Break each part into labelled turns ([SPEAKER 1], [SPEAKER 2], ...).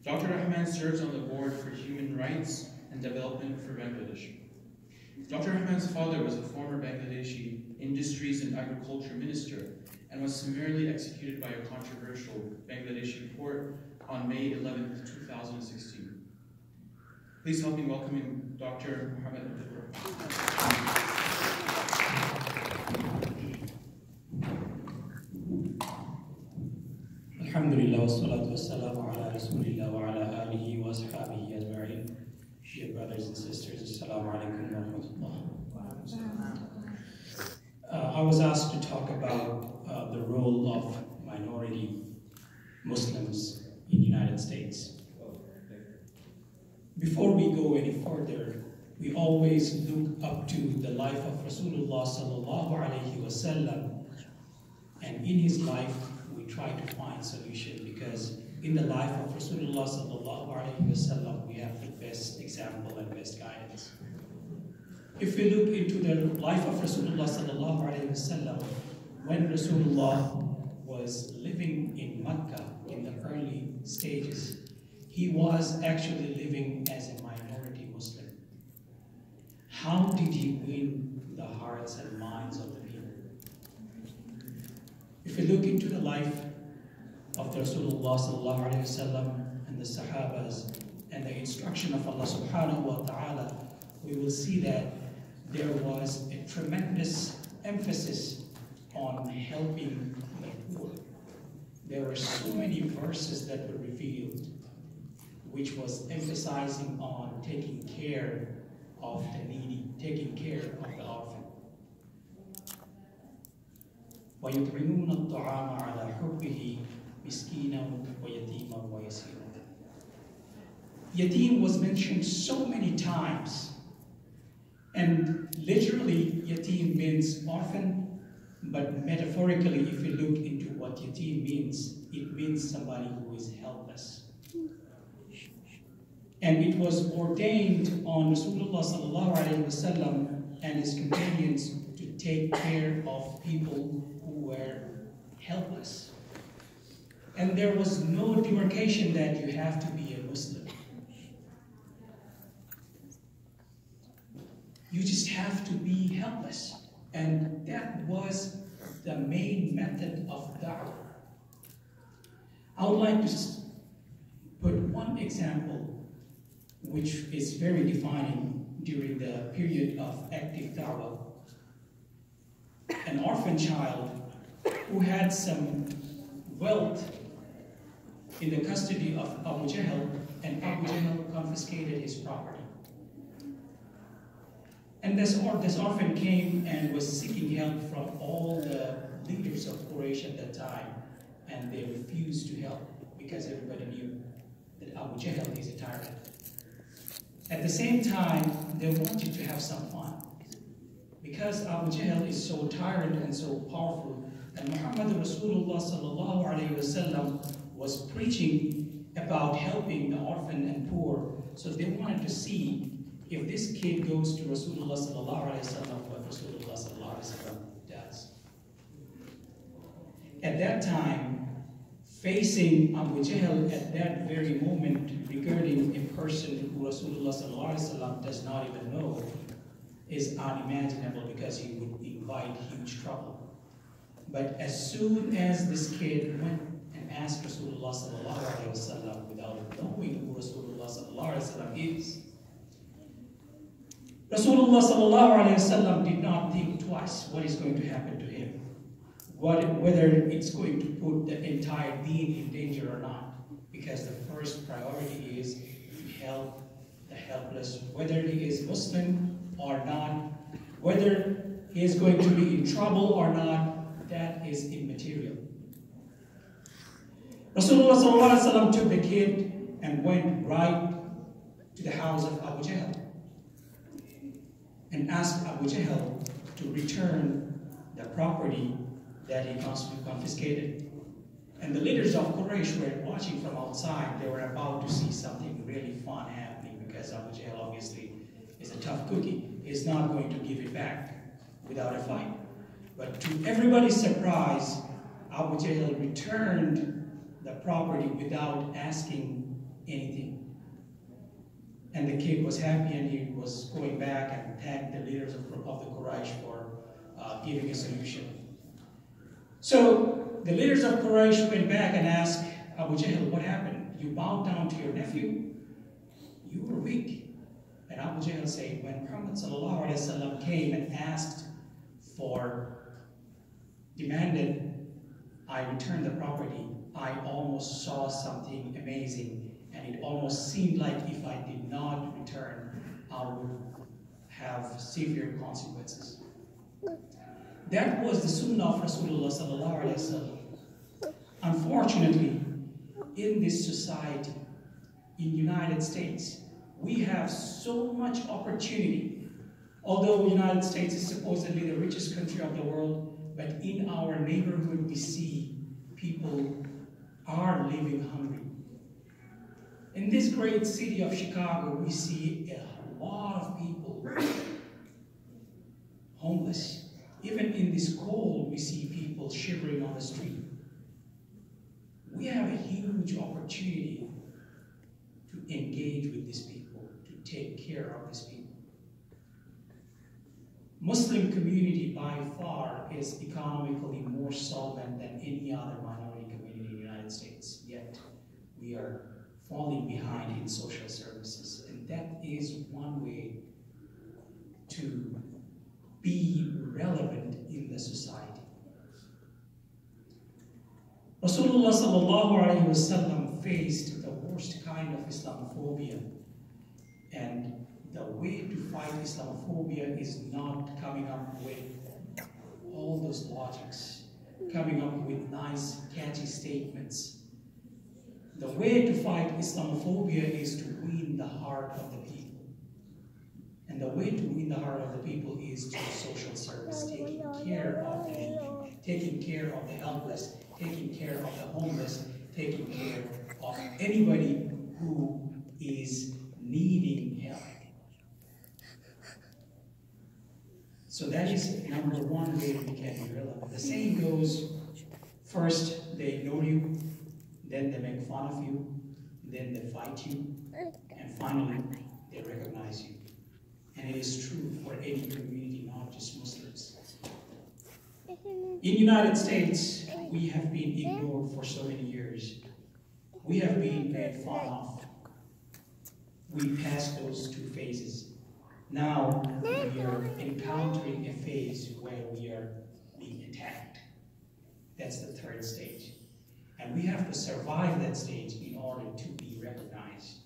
[SPEAKER 1] Dr. Rahman serves on the board for Human Rights and Development for Bangladesh. Dr. Rahman's father was a former Bangladeshi Industries and Agriculture Minister and was summarily executed by a controversial Bangladeshi court on May 11, 2016. Please help me welcoming Dr. Muhammad Abdul.
[SPEAKER 2] Alhamdulillah, wassalatu wassalamu ala rasulillah wa ala alihi wa ashabihi ajma'in. Dear brothers and sisters, assalamu alaikum wa rahmatullah. I was asked to talk about the role of minority Muslims in the United States. Before we go any further, we always look up to the life of Rasulullah sallallahu alayhi wa sallam, and in his life we try to find solution, because in the life of Rasulullah sallallahu alayhi wa sallam we have the best example and best guidance. If we look into the life of Rasulullah sallallahu alayhi wa sallam, when Rasulullah was living in Mecca in the early stages, he was actually living as a minority Muslim. How did he win the hearts and minds of the people? If we look into the life of Rasulullah sallallahu alayhi wa sallam and the Sahabas and the instruction of Allah subhanahu wa ta'ala, we will see that there was a tremendous emphasis on helping the poor. There were so many verses that were revealed which was emphasizing on taking care of the needy, taking care of the orphan. وَيُطْعِمُونَ الطَّعَامَ عَلَى حُبِّهِ مِسْكِينًا وَيَتِيمًا وَيَسِيرًا. Yatim was mentioned so many times, and literally yatim means orphan, but metaphorically if you look into what yatim means, it means somebody who is helpless. And it was ordained on Rasulullah sallallahu alayhi wa sallam and his companions to take care of people who were helpless. And there was no demarcation that you have to be a Muslim. You just have to be helpless. And that was the main method of da'wah. I would like to put one example which is very defining during the period of active da'wah. An orphan child who had some wealth in the custody of Abu Jahl, and Abu Jahl confiscated his property. And this orphan came and was seeking help from all the leaders of Quraysh at that time, and they refused to help because everybody knew that Abu Jahl is a tyrant. At the same time, they wanted to have some fun. Because Abu Jahl is so tyrant and so powerful, and Muhammad Rasulullah sallallahu alayhi wa sallam was preaching about helping the orphan and poor, so they wanted to see if this kid goes to Rasulullah sallallahu alayhi wa sallam, what Rasulullah sallallahu alayhi wa sallam does. At that time, facing Abu Jahl at that very moment regarding a person who Rasulullah sallallahu alayhi wa sallam does not even know is unimaginable, because he would invite huge trouble. But as soon as this kid went and asked Rasulullah sallallahu alayhi wa sallam without knowing who Rasulullah sallallahu alayhi wa sallam is, Rasulullah sallallahu alayhi wa sallam did not think twice what is going to happen to him, whether it's going to put the entire deen in danger or not, because the first priority is to help the helpless, whether he is Muslim or not, whether he is going to be in trouble or not, that is immaterial. Rasulullah sallallahu alayhi wa sallam took the kid and went right to the house of Abu Jahl and asked Abu Jahl to return the property that he confiscated. And the leaders of Quraysh were watching from outside. They were about to see something really fun happening, because Abu Jahl obviously is a tough cookie. He's not going to give it back without a fight. But to everybody's surprise, Abu Jahl returned the property without asking anything. And the kid was happy, and he was going back and thanked the leaders of the Quraysh for giving a solution. So the leaders of Quraysh went back and asked Abu Jahl, what happened? You bowed down to your nephew? You were weak. And Abu Jahl said, when Muhammad ﷺ came and asked demanded I return the property, I almost saw something amazing, and it almost seemed like if I did not return, I would have severe consequences. That was the sunnah of Rasulullah ﷺ. Unfortunately, in this society, in the United States, we have so much opportunity. Although the United States is supposedly the richest country of the world, but in our neighborhood we see people are living hungry. In this great city of Chicago, we see a lot of people homeless. Even in this cold, we see people shivering on the street. We have a huge opportunity to engage with these people, to take care of these people. Muslim community by far is economically more solvent than any other minority community in the United States, yet we are falling behind in social services, and that is one way to be relevant in the society. Rasulullah ﷺ faced the worst kind of Islamophobia, and the way to fight Islamophobia is not coming up with all those logics, coming up with nice, catchy statements. The way to fight Islamophobia is to win the heart of the people. And the way to win the heart of the people is to social service, taking care of the needy, taking care of the helpless, taking care of the homeless, taking care of anybody who is needing help. So that is number one way we can be relevant. The saying goes, first they ignore you, then they make fun of you, then they fight you, and finally they recognize you. And it is true for any community, not just Muslims. In the United States, we have been ignored for so many years. We have been made fun of. We passed those two phases. Now we are encountering a phase where we are being attacked. That's the third stage. And we have to survive that stage in order to be recognized.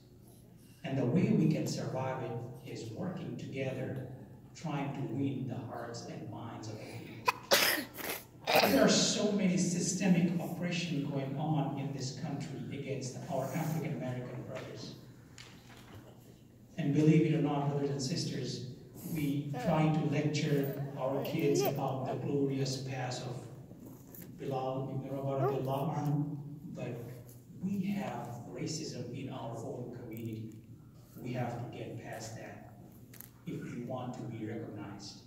[SPEAKER 2] And the way we can survive it is working together, trying to win the hearts and minds of the people. There are so many systemic oppression going on in this country against our African American brothers. And believe it or not, brothers and sisters, we try to lecture our kids about the glorious past of Bilal ibn Rabah, but we have racism in our own community. We have to get past that if we want to be recognized.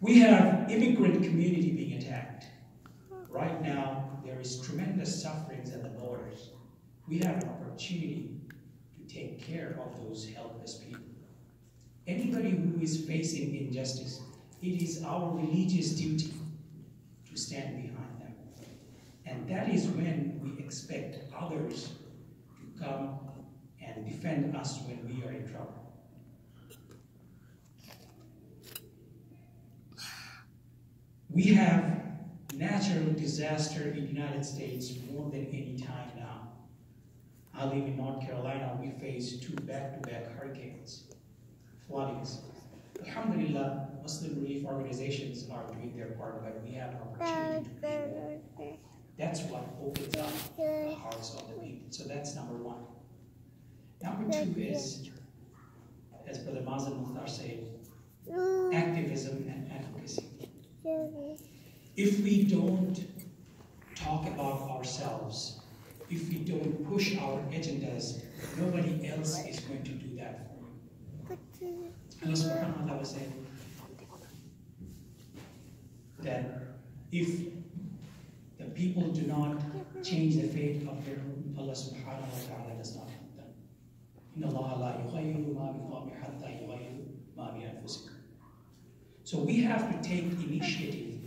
[SPEAKER 2] We have immigrant community being attacked. Right now, there is tremendous sufferings at the borders. We have an opportunity to take care of those helpless people. Anybody who is facing injustice, it is our religious duty to stand behind them. And that is when we expect others to come and defend us when we are in trouble. We have natural disaster in the United States more than any time now. I live in North Carolina. We face 2 back-to-back hurricanes, floodings. Alhamdulillah, Muslim relief organizations are doing their part, but we have an opportunity to do more. That's what opens up the hearts of the people. So that's number one. Number two is, as Brother Mazen Mukhtar said, activism and advocacy. If we don't talk about ourselves, if we don't push our agendas, nobody else is going to do that for you. Allah subhanahu wa ta'ala said that if the people do not change the fate of Allah subhanahu wa ta'ala does not help them. إِنَّ اللَّهَ لَا يُغَيِّرُ مَا بِقَوْمٍ حَتَّى يُغَيِّرُوا مَا بِأَنفُسِهِمْ. So we have to take initiative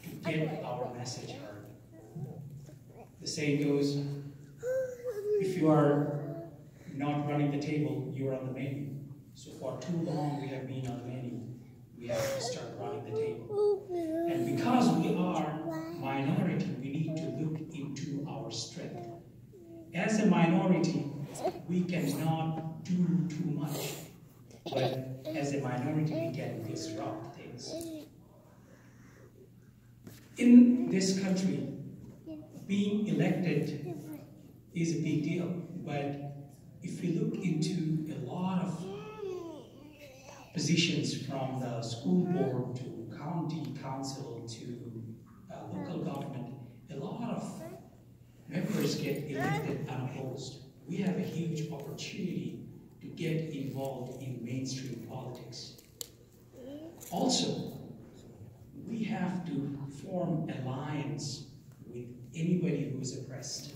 [SPEAKER 2] to get our message heard. The saying goes, if you are not running the table, you are on the menu. So for too long we have been on the menu. We have to start running the table. And because we are minority, we need to look into our strength. As a minority, we cannot do too much. But as a minority, we can disrupt things. In this country, being elected is a big deal. But if we look into a lot of positions from the school board to county council to local government, a lot of members get elected unopposed. We have a huge opportunity to get involved in mainstream politics. Also, we have to form alliance with anybody who is oppressed.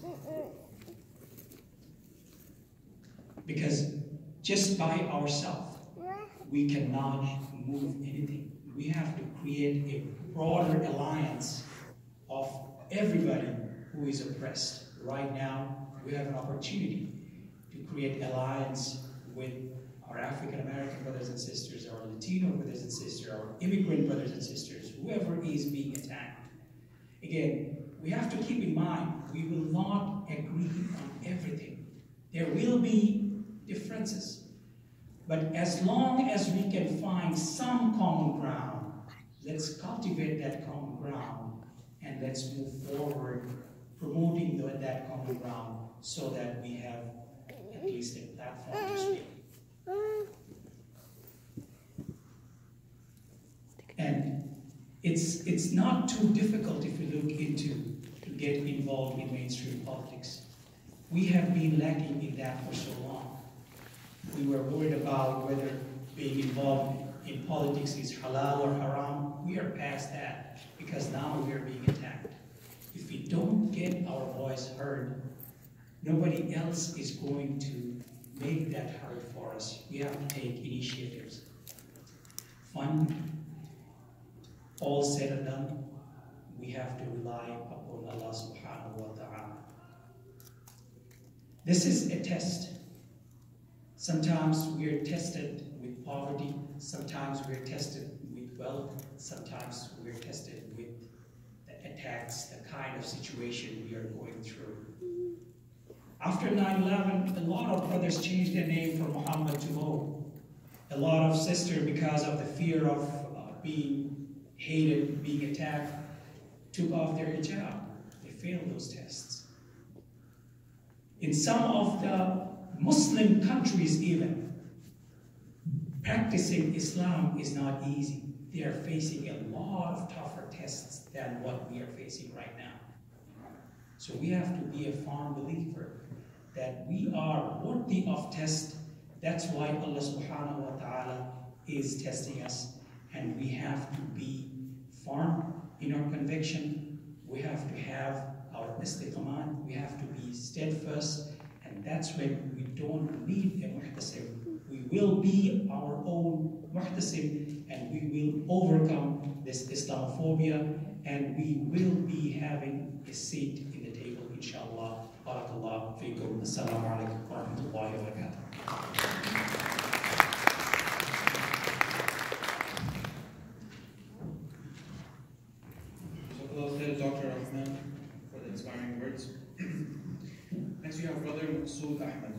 [SPEAKER 2] Because just by ourselves, we cannot move anything. We have to create a broader alliance of everybody who is oppressed. Right now, we have an opportunity to create alliance with our African American brothers and sisters, our Latino brothers and sisters, our immigrant brothers and sisters, whoever is being attacked. Again, we have to keep in mind, we will not agree on everything. There will be differences. But as long as we can find some common ground, let's cultivate that common ground and let's move forward promoting that common ground so that we have at least a platform to speak. And it's not too difficult if we look into to get involved in mainstream politics. We have been lacking in that for so long. We were worried about whether being involved in politics is halal or haram. We are past that because now we are being attacked. If we don't get our voice heard, nobody else is going to make that heard for us. We have to take initiatives. Fun, all said and done, we have to rely upon Allah subhanahu wa ta'ala. This is a test. Sometimes we are tested with poverty, sometimes we are tested with wealth, sometimes we are tested with the attacks, the kind of situation we are going through. After 9/11, a lot of brothers changed their name from Muhammad to Mo. A lot of sisters, because of the fear of being hated, being attacked, took off their hijab. They failed those tests. In some of the Muslim countries even, practicing Islam is not easy. They are facing a lot of tougher tests than what we are facing right now. So we have to be a firm believer that we are worthy of test. That's why Allah subhanahu wa ta'ala is testing us, and we have to be firm in our conviction. We have to have our istiqamah, we have to be steadfast, and that's when we don't need a muhtasib. We will be our own muhtasib, and we will overcome this Islamophobia, and we will be having a seat in the table, inshallah. Barakallah feekum. Assalamu alaikum wa rahmatullahi wa barakatuh.
[SPEAKER 1] Dr. Rahman for the inspiring words. Next we have Brother Masood Ahmed.